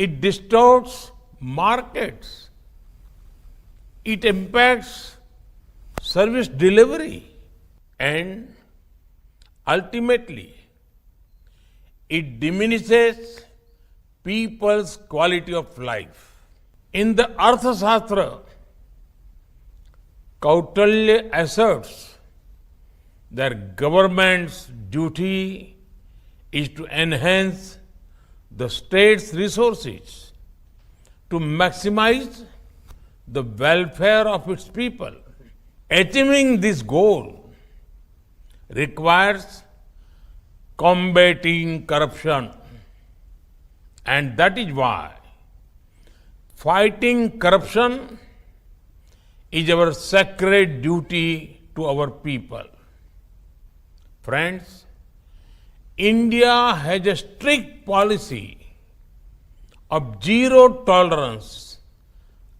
It distorts markets. It impacts service delivery. And ultimately, it diminishes people's quality of life. In the Arthashastra, Kautilya asserts that government's duty is to enhance the state's resources to maximize the welfare of its people. Achieving this goal requires combating corruption, and that is why fighting corruption is our sacred duty to our people. Friends, India has a strict policy of zero tolerance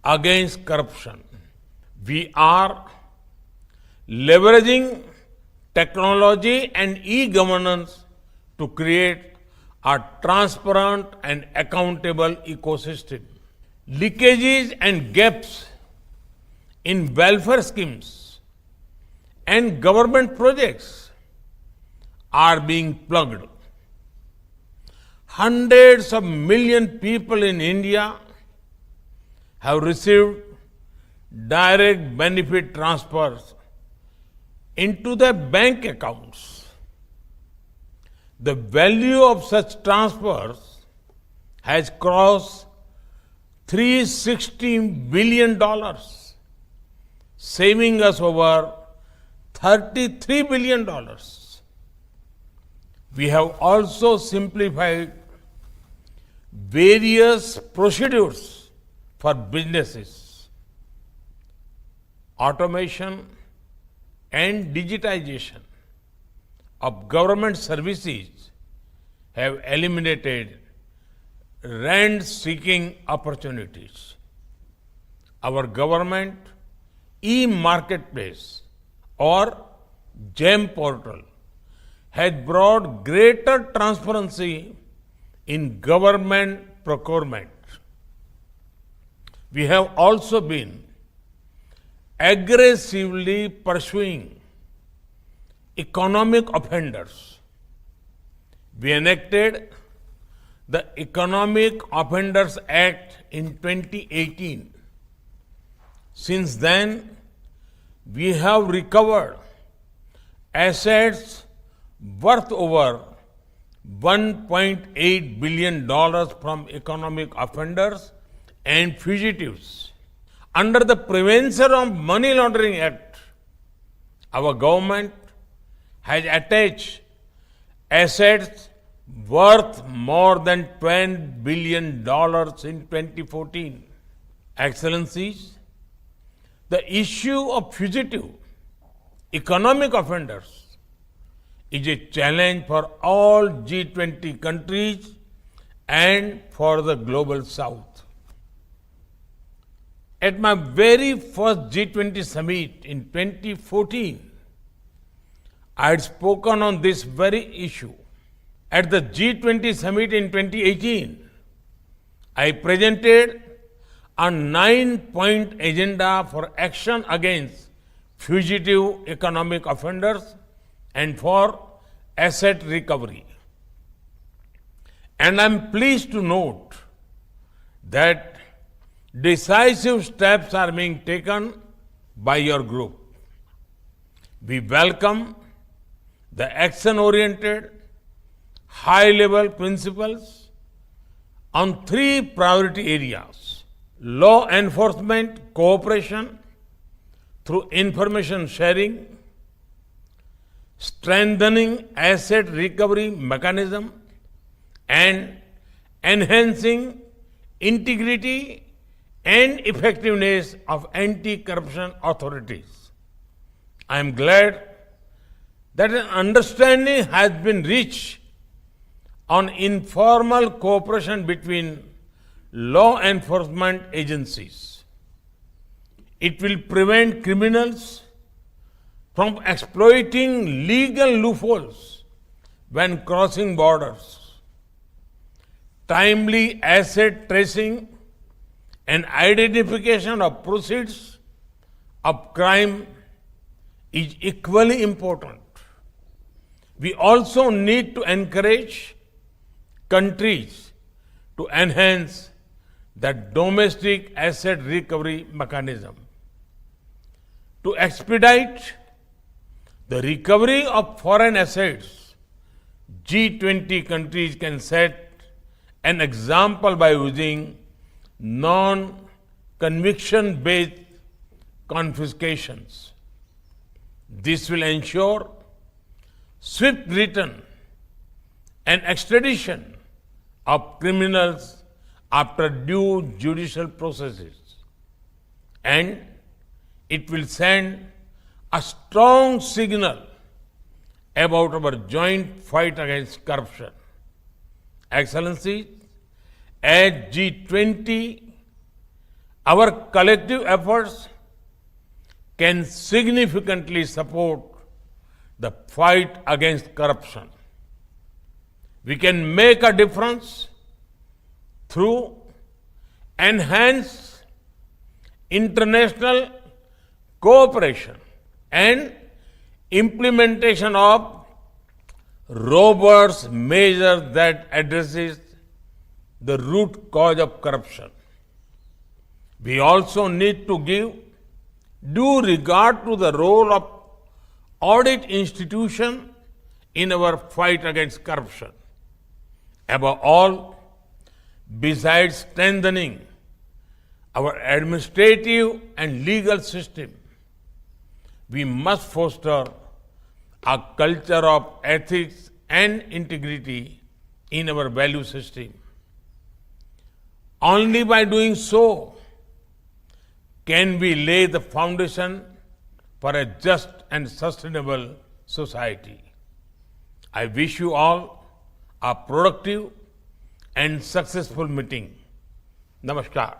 against corruption. We are leveraging technology and e-governance to create a transparent and accountable ecosystem. Leakages and gaps in welfare schemes and government projects are being plugged. Hundreds of millions of people in India have received direct benefit transfers into their bank accounts. The value of such transfers has crossed $360 billion, saving us over $33 billion. We have also simplified various procedures for businesses. Automation and digitization of government services have eliminated rent-seeking opportunities. Our government e-marketplace or GEM portal has brought greater transparency in government procurement. We have also been aggressively pursuing economic offenders. We enacted the Economic Offenders Act in 2018. Since then, we have recovered assets worth over $1.8 billion from economic offenders and fugitives. Under the Prevention of Money Laundering Act, our government has attached assets worth more than $10 billion in 2014. Excellencies, the issue of fugitive economic offenders is a challenge for all G20 countries and for the global South. At my very first G20 summit in 2014, I had spoken on this very issue. At the G20 summit in 2018, I presented a 9-point agenda for action against fugitive economic offenders and for asset recovery. And I'm pleased to note that decisive steps are being taken by your group. We welcome the action-oriented, high-level principles on 3 priority areas: law enforcement cooperation through information sharing, strengthening asset recovery mechanism, and enhancing integrity and effectiveness of anti-corruption authorities. I am glad that an understanding has been reached on informal cooperation between law enforcement agencies. It will prevent criminals from exploiting legal loopholes when crossing borders. timely asset tracing and identification of proceeds of crime is equally important. We also need to encourage countries to enhance the domestic asset recovery mechanism. To expedite the recovery of foreign assets, G20 countries can set an example by using non-conviction based confiscations. This will ensure swift return and extradition of criminals after due judicial processes. And it will send a strong signal about our joint fight against corruption. Excellencies, at G20, our collective efforts can significantly support the fight against corruption. We can make a difference through enhanced international cooperation and implementation of robust measures that addresses the root cause of corruption. We also need to give due regard to the role of audit institution in our fight against corruption. Above all, besides strengthening our administrative and legal system, we must foster a culture of ethics and integrity in our value system. Only by doing so can we lay the foundation for a just and sustainable society. I wish you all a productive and successful meeting. Namaskar.